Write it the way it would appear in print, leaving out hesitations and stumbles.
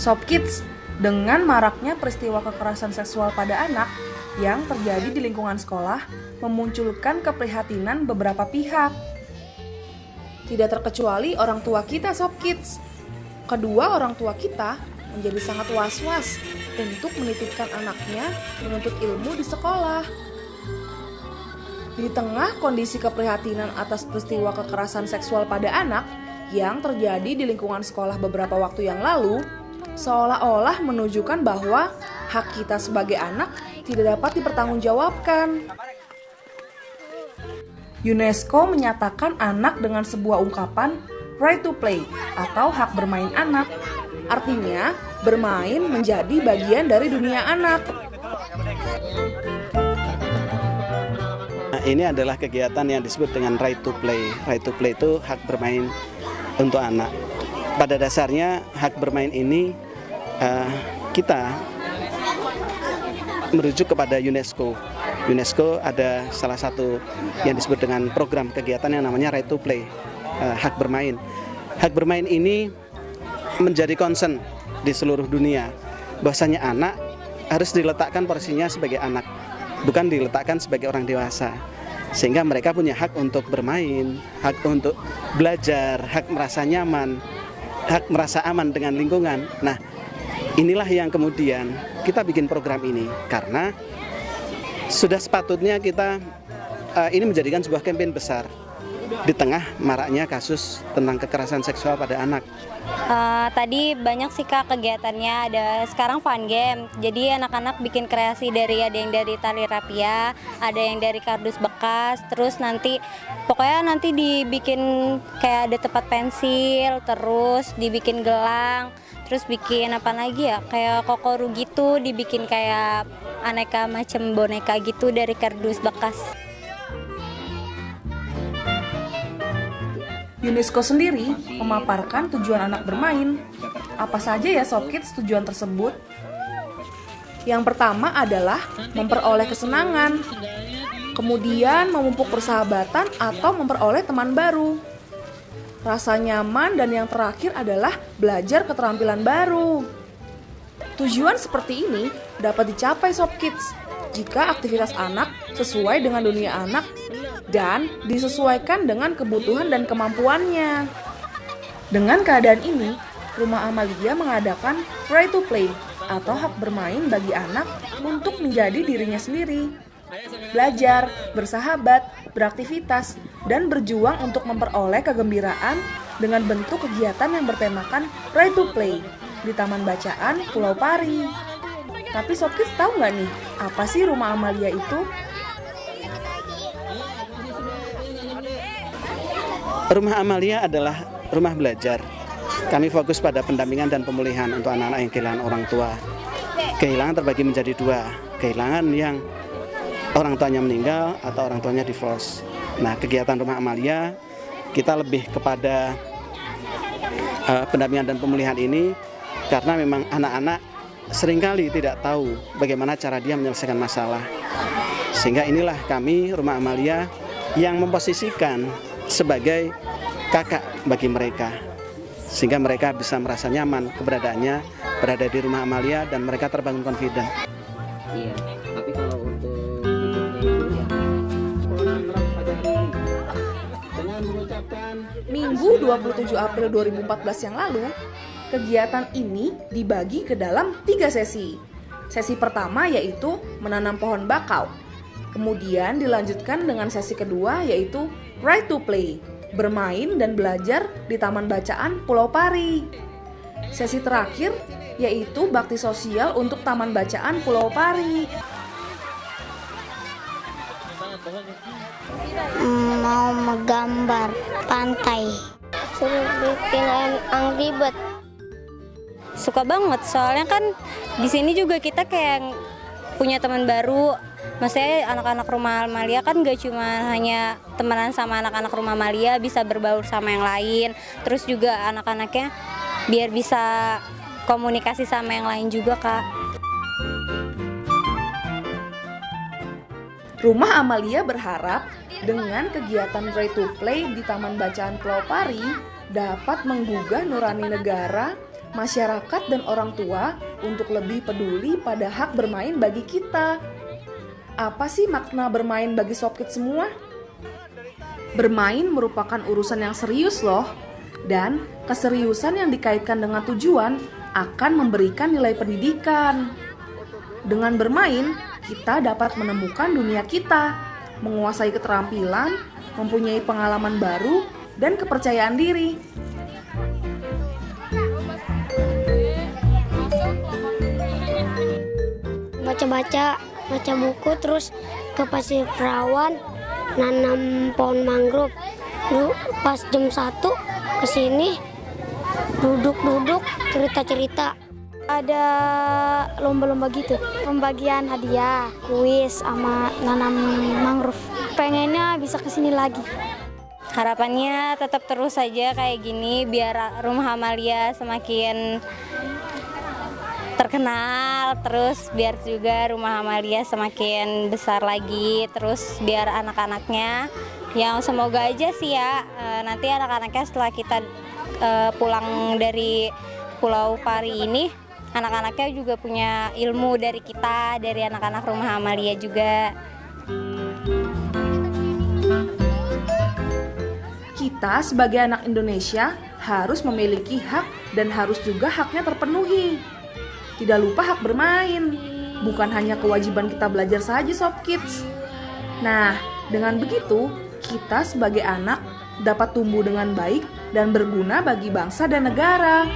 Sob Kids, dengan maraknya peristiwa kekerasan seksual pada anak yang terjadi di lingkungan sekolah memunculkan keprihatinan beberapa pihak. Tidak terkecuali orang tua kita, Sob Kids. Kedua orang tua kita menjadi sangat was-was untuk menitipkan anaknya menuntut ilmu di sekolah. Di tengah kondisi keprihatinan atas peristiwa kekerasan seksual pada anak yang terjadi di lingkungan sekolah beberapa waktu yang lalu, seolah-olah menunjukkan bahwa hak kita sebagai anak tidak dapat dipertanggungjawabkan. UNESCO menyatakan anak dengan sebuah ungkapan right to play atau hak bermain anak. Artinya, bermain menjadi bagian dari dunia anak. Nah, ini adalah kegiatan yang disebut dengan right to play. Right to play itu hak bermain untuk anak. Pada dasarnya hak bermain ini kita merujuk kepada UNESCO. UNESCO ada salah satu yang disebut dengan program kegiatan yang namanya right to play, hak bermain. Hak bermain ini menjadi concern di seluruh dunia, bahwasanya anak harus diletakkan porsinya sebagai anak, bukan diletakkan sebagai orang dewasa. Sehingga mereka punya hak untuk bermain, hak untuk belajar, hak merasa nyaman, hak merasa aman dengan lingkungan. Nah, inilah yang kemudian kita bikin program ini, karena sudah sepatutnya kita ini menjadikan sebuah kampanye besar di tengah maraknya kasus tentang kekerasan seksual pada anak. Tadi banyak sih Kak kegiatannya, ada sekarang fun game. Jadi anak-anak bikin kreasi ada yang dari tali rapia, ada yang dari kardus bekas, terus pokoknya nanti dibikin kayak ada tempat pensil, terus dibikin gelang, terus bikin apa lagi ya, kayak kokoru gitu, dibikin kayak aneka macam boneka gitu dari kardus bekas. UNESCO sendiri memaparkan tujuan anak bermain. Apa saja ya Sob Kids tujuan tersebut? Yang pertama adalah memperoleh kesenangan, kemudian memupuk persahabatan atau memperoleh teman baru, rasa nyaman, dan yang terakhir adalah belajar keterampilan baru. Tujuan seperti ini dapat dicapai Sob Kids jika aktivitas anak sesuai dengan dunia anak dan disesuaikan dengan kebutuhan dan kemampuannya. Dengan keadaan ini, Rumah Amalia mengadakan Right to Play atau hak bermain bagi anak untuk menjadi dirinya sendiri. Belajar, bersahabat, beraktivitas, dan berjuang untuk memperoleh kegembiraan dengan bentuk kegiatan yang bertemakan Right to Play di Taman Bacaan Pulau Pari. Tapi Sob Kids tahu nggak nih, apa sih Rumah Amalia itu? Rumah Amalia adalah rumah belajar. Kami fokus pada pendampingan dan pemulihan untuk anak-anak yang kehilangan orang tua. Kehilangan terbagi menjadi dua, kehilangan yang orang tuanya meninggal atau orang tuanya divorce. Nah, kegiatan Rumah Amalia kita lebih kepada pendampingan dan pemulihan ini karena memang anak-anak seringkali tidak tahu bagaimana cara dia menyelesaikan masalah. Sehingga inilah kami Rumah Amalia yang memposisikan sebagai kakak bagi mereka, sehingga mereka bisa merasa nyaman keberadaannya berada di Rumah Amalia dan mereka terbangun confident. Iya, tapi kalau untuk itu ya dengan mengucapkan Minggu 27 April 2014 yang lalu, kegiatan ini dibagi ke dalam 3 sesi. Sesi pertama yaitu menanam pohon bakau. Kemudian dilanjutkan dengan sesi kedua yaitu Right to Play, bermain dan belajar di Taman Bacaan Pulau Pari. Sesi terakhir yaitu bakti sosial untuk Taman Bacaan Pulau Pari. Mau menggambar pantai, suruh bikin Angry Bird. Suka banget, soalnya kan di sini juga kita kayak punya teman baru. Maksudnya anak-anak Rumah Amalia kan gak cuma hanya temenan sama anak-anak Rumah Amalia, bisa berbaur sama yang lain. Terus juga anak-anaknya biar bisa komunikasi sama yang lain juga, Kak. Rumah Amalia berharap dengan kegiatan Right to Play di Taman Bacaan Pulau Pari dapat menggugah nurani negara masyarakat dan orang tua untuk lebih peduli pada hak bermain bagi kita. Apa sih makna bermain bagi Sob Kids semua? Bermain merupakan urusan yang serius loh, dan keseriusan yang dikaitkan dengan tujuan akan memberikan nilai pendidikan. Dengan bermain, kita dapat menemukan dunia kita, menguasai keterampilan, mempunyai pengalaman baru, dan kepercayaan diri. Baca buku, terus ke pasir perawan, nanam pohon mangrove. Dulu pas jam 1 kesini, duduk cerita-cerita. Ada lomba-lomba gitu, pembagian hadiah, kuis, sama nanam mangrove. Pengennya bisa kesini lagi. Harapannya tetap terus saja kayak gini biar Rumah Amalia semakin terkenal, terus biar juga Rumah Amalia semakin besar lagi, terus biar anak-anaknya yang semoga aja sih ya nanti anak-anaknya setelah kita pulang dari Pulau Pari ini, anak-anaknya juga punya ilmu dari kita, dari anak-anak Rumah Amalia juga. Kita sebagai anak Indonesia harus memiliki hak dan harus juga haknya terpenuhi. Tidak lupa hak bermain, bukan hanya kewajiban kita belajar saja Sob Kids. Nah, dengan begitu, kita sebagai anak dapat tumbuh dengan baik dan berguna bagi bangsa dan negara.